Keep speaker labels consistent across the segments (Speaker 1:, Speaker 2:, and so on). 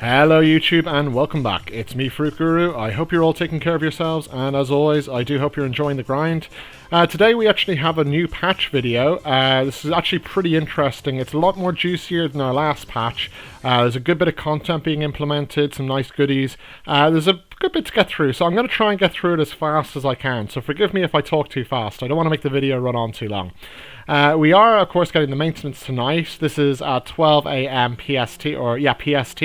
Speaker 1: Hello YouTube and welcome back. It's me, Fruit Guru. I hope you're all taking care of yourselves, and as always, I do hope you're enjoying the grind. Today we actually have a new patch video. This is actually pretty interesting. It's a lot more juicier than our last patch. There's a good bit of content being implemented, some nice goodies. There's a good bit to get through, so I'm going to try and get through it as fast as I can. So forgive me if I talk too fast. I don't want to make the video run on too long. We are, of course, getting the maintenance tonight. This is at 12 AM PST, PST.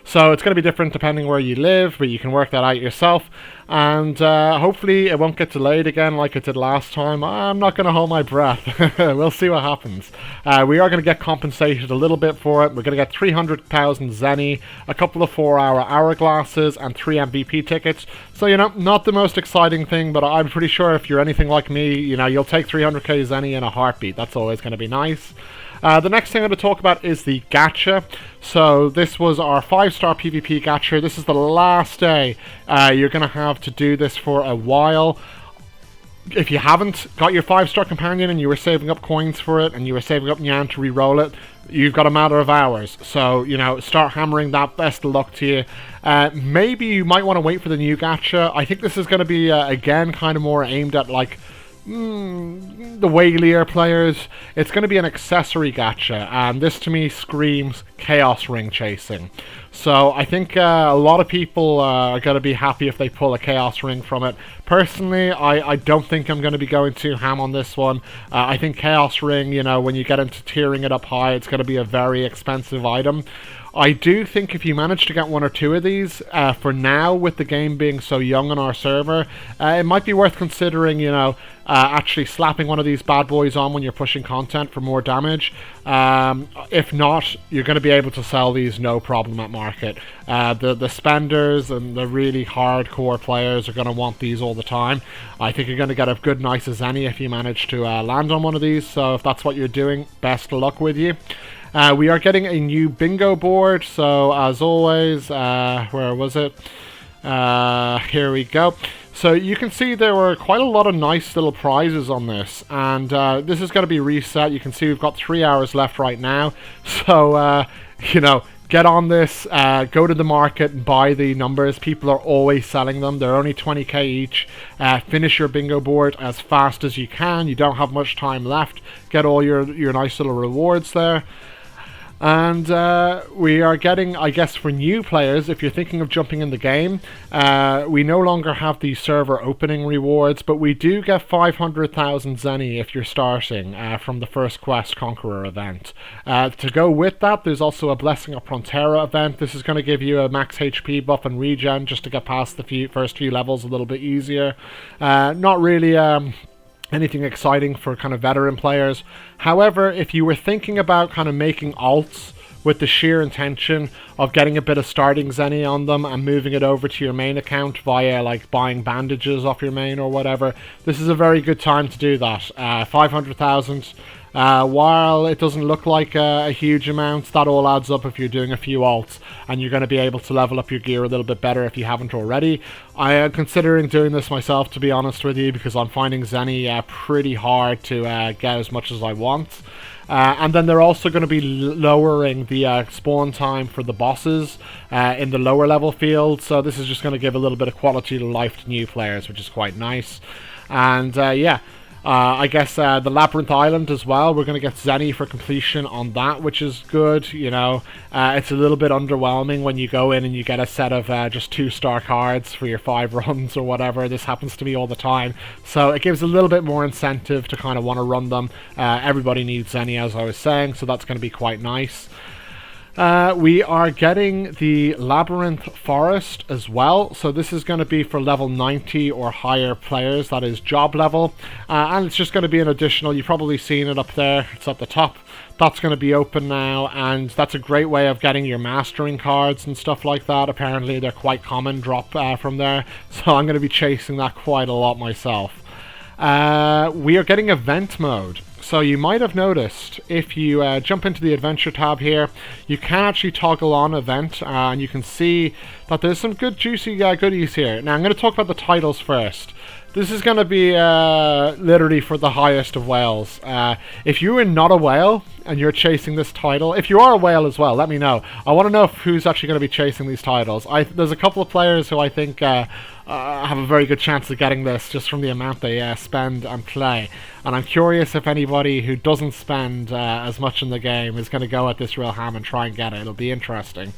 Speaker 1: So it's going to be different depending where you live, but you can work that out yourself. And hopefully it won't get delayed again like it did last time. I'm not going to hold my breath. We'll see what happens. We are going to get compensated a little bit for it. We're going to get 300,000 Zenny, a couple of 4-hour hourglasses, and 3 MVP tickets. So, you know, not the most exciting thing, but I'm pretty sure if you're anything like me, you know, you'll take 300k Zenny in a heartbeat. That's always going to be nice. The next thing I'm going to talk about is the gacha. So this was our 5-star PvP gacha. This is the last day you're going to have to do this for a while. If you haven't got your 5-star companion and you were saving up coins for it and you were saving up Nyan to re-roll it, you've got a matter of hours. So, you know, start hammering that. Best of luck to you. Maybe you might want to wait for the new gacha. I think this is going to be, again, kind of more aimed at, like, the whalier players. It's going to be an accessory gacha, and this to me screams chaos ring chasing. So I think a lot of people are going to be happy if they pull a chaos ring from it. Personally, I don't think I'm going to be going too ham on this one. I think chaos ring, you know, when you get into tiering it up high, it's going to be a very expensive item. I do think if you manage to get 1 or 2 of these, for now, with the game being so young on our server, it might be worth considering, you know, actually slapping one of these bad boys on when you're pushing content for more damage. If not, you're going to be able to sell these no problem at market. The spenders and the really hardcore players are going to want these all the time. I think you're going to get a good, nice Zenny if you manage to land on one of these, so if that's what you're doing, best of luck with you. We are getting a new bingo board, so as always, where was it? Here we go. So you can see there were quite a lot of nice little prizes on this, and this is going to be reset. You can see we've got 3 hours left right now, so you know, get on this, go to the market and buy the numbers. People are always selling them. They're only 20k each. Finish your bingo board as fast as you can. You don't have much time left. Get all your nice little rewards there. And we are getting, I guess, for new players, if you're thinking of jumping in the game, we no longer have the server opening rewards, but we do get 500,000 Zenny if you're starting from the first Quest Conqueror event. To go with that, there's also a Blessing of Prontera event. This is going to give you a max HP buff and regen just to get past the first few levels a little bit easier. Not really anything exciting for kind of veteran players. However, if you were thinking about kind of making alts with the sheer intention of getting a bit of starting Zenny on them and moving it over to your main account via like buying bandages off your main or whatever, this is a very good time to do that. 500,000. While it doesn't look like a huge amount, that all adds up if you're doing a few alts, and you're going to be able to level up your gear a little bit better if you haven't already. I am considering doing this myself, to be honest with you, because I'm finding Zenny pretty hard to get as much as I want. And then they're also going to be lowering the spawn time for the bosses in the lower level field, so this is just going to give a little bit of quality of life to new players, which is quite nice. And yeah, I guess the Labyrinth Island as well, we're going to get Zenny for completion on that, which is good. You know, it's a little bit underwhelming when you go in and you get a set of just 2-star cards for your 5 runs or whatever. This happens to me all the time, so it gives a little bit more incentive to kind of want to run them. Everybody needs Zenny, as I was saying, so that's going to be quite nice. We are getting the Labyrinth Forest as well, so this is going to be for level 90 or higher players, that is job level, and it's just going to be an additional, you've probably seen it up there, it's at the top. That's going to be open now, and that's a great way of getting your mastering cards and stuff like that. Apparently they're quite common, drop from there, so I'm going to be chasing that quite a lot myself. We are getting event mode. So you might have noticed, if you jump into the adventure tab here, you can actually toggle on event, and you can see that there's some good juicy goodies here. Now I'm going to talk about the titles first. This is going to be literally for the highest of whales. If you are not a whale and you're chasing this title, if you are a whale as well, let me know. I want to know who's actually going to be chasing these titles. There's a couple of players who I think have a very good chance of getting this just from the amount they spend and play. And I'm curious if anybody who doesn't spend as much in the game is going to go at this real ham and try and get it. It'll be interesting.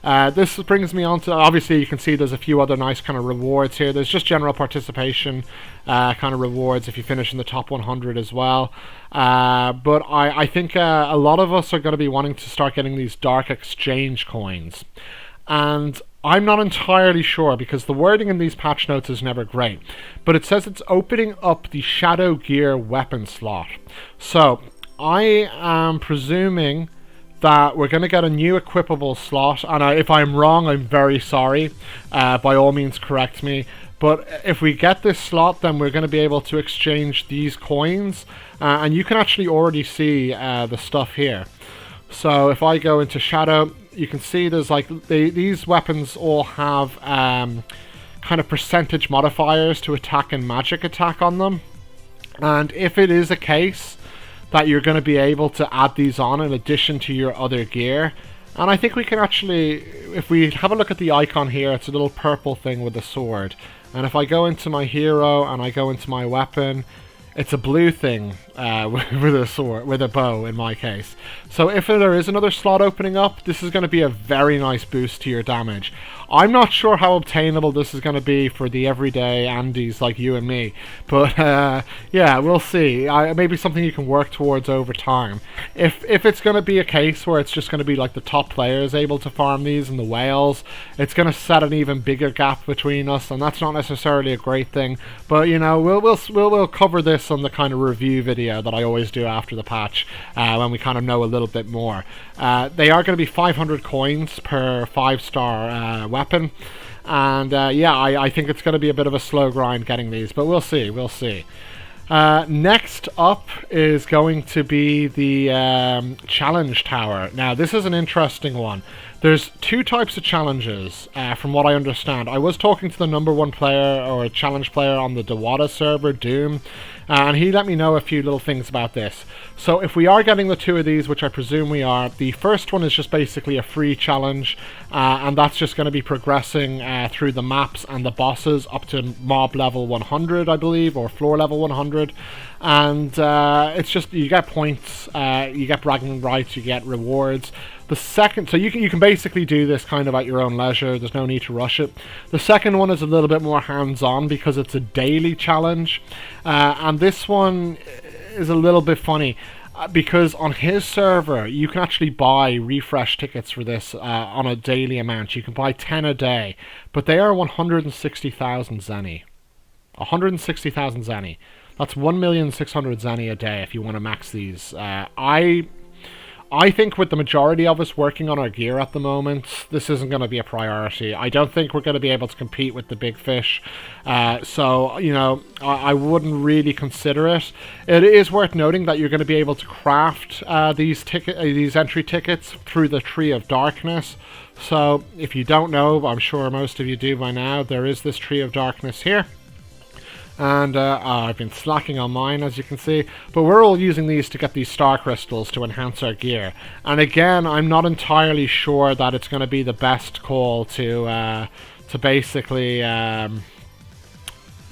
Speaker 1: This brings me on to, obviously you can see there's a few other nice kind of rewards here. There's just general participation kind of rewards if you finish in the top 100 as well. But I think a lot of us are going to be wanting to start getting these Dark Exchange coins. And I'm not entirely sure because the wording in these patch notes is never great. But it says it's opening up the Shadow Gear weapon slot. So I am presuming that we're going to get a new equipable slot. And if I'm wrong, I'm very sorry. By all means, correct me. But if we get this slot, then we're going to be able to exchange these coins. And you can actually already see the stuff here. So if I go into Shadow, you can see there's like these weapons all have kind of percentage modifiers to attack and magic attack on them. And if it is a case that you're going to be able to add these on in addition to your other gear, and I think we can actually, if we have a look at the icon here, it's a little purple thing with a sword. And if I go into my hero and I go into my weapon, it's a blue thing with a sword, with a bow in my case. So if there is another slot opening up, this is going to be a very nice boost to your damage. I'm not sure how obtainable this is going to be for the everyday Andes like you and me. But yeah, we'll see. Maybe something you can work towards over time. If it's going to be a case where it's just going to be like the top players able to farm these and the whales, it's going to set an even bigger gap between us, and that's not necessarily a great thing. But you know, we'll cover this on the kind of review video that I always do after the patch when we kind of know a little bit more. They are going to be 500 coins per 5-star weapon, and yeah, I think it's going to be a bit of a slow grind getting these, but we'll see. Next up is going to be the challenge tower. Now this is an interesting one. There's two types of challenges from what I understand. I was talking to the #1 player or challenge player on the Dewada server, Doom, and he let me know a few little things about this. So if we are getting the two of these, which I presume we are, the first one is just basically a free challenge, and that's just going to be progressing through the maps and the bosses up to mob level 100, I believe, or floor level 100. And it's just, you get points, you get bragging rights, you get rewards. The second, so you can basically do this kind of at your own leisure. There's no need to rush it. The second one is a little bit more hands-on because it's a daily challenge, and this one is a little bit funny because on his server you can actually buy refresh tickets for this on a daily amount. You can buy 10 a day, but they are 160,000 zenny. 160,000 zenny. That's 1,600,000 zenny a day if you want to max these. I think with the majority of us working on our gear at the moment, this isn't going to be a priority. I don't think we're going to be able to compete with the big fish. So, you know, I wouldn't really consider it. It is worth noting that you're going to be able to craft these entry tickets through the Tree of Darkness. So, if you don't know, I'm sure most of you do by now, there is this Tree of Darkness here. And I've been slacking on mine, as you can see, but we're all using these to get these star crystals to enhance our gear. And again, I'm not entirely sure that it's going to be the best call to basically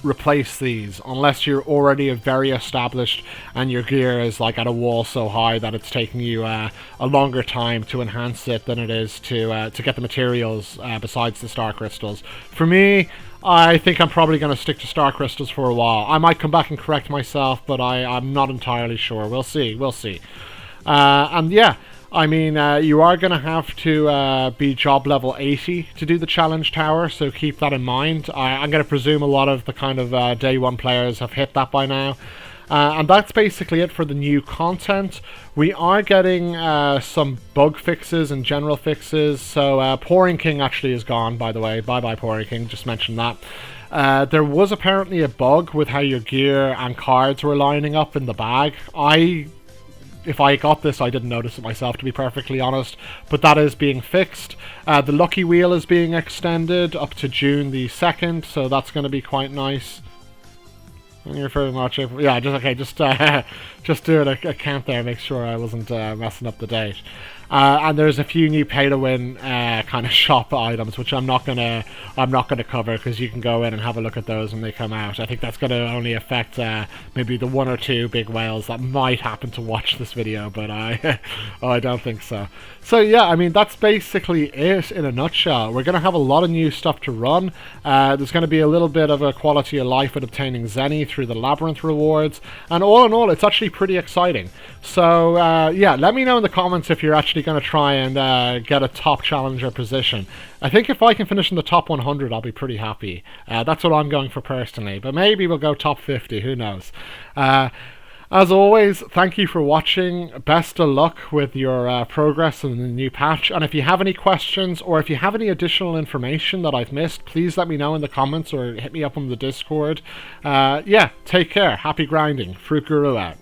Speaker 1: replace these, unless you're already very established and your gear is like at a wall so high that it's taking you a longer time to enhance it than it is to get the materials besides the star crystals. For me, I think I'm probably going to stick to star crystals for a while. I might come back and correct myself, but I'm not entirely sure. We'll see. And yeah, I mean, you are going to have to be job level 80 to do the challenge tower, so keep that in mind. I'm going to presume a lot of the kind of day one players have hit that by now. And that's basically it for the new content. We are getting some bug fixes and general fixes. So Pouring King actually is gone, by the way. Bye-bye, Pouring King. Just mentioned that. There was apparently a bug with how your gear and cards were lining up in the bag. If I got this, I didn't notice it myself, to be perfectly honest. But that is being fixed. The Lucky Wheel is being extended up to June the 2nd. So that's going to be quite nice. Thank you very much. Yeah, just doing a count there, make sure I wasn't messing up the date. And there's a few new pay-to-win kind of shop items, which I'm not gonna cover, because you can go in and have a look at those when they come out. I think that's gonna only affect maybe the 1 or 2 big whales that might happen to watch this video, but I don't think so. So yeah, I mean, that's basically it in a nutshell. We're gonna have a lot of new stuff to run. There's gonna be a little bit of a quality of life with obtaining Zenny through the Labyrinth rewards, and all in all, it's actually pretty exciting. So yeah, let me know in the comments if you're actually going to try and get a top challenger position. I think if I can finish in the top 100, I'll be pretty happy. That's what I'm going for personally, but maybe we'll go top 50, who knows. As always, thank you for watching. Best of luck with your progress in the new patch. And if you have any questions, or if you have any additional information that I've missed, please let me know in the comments or hit me up on the Discord. Yeah, take care. Happy grinding. Fruit Guru out.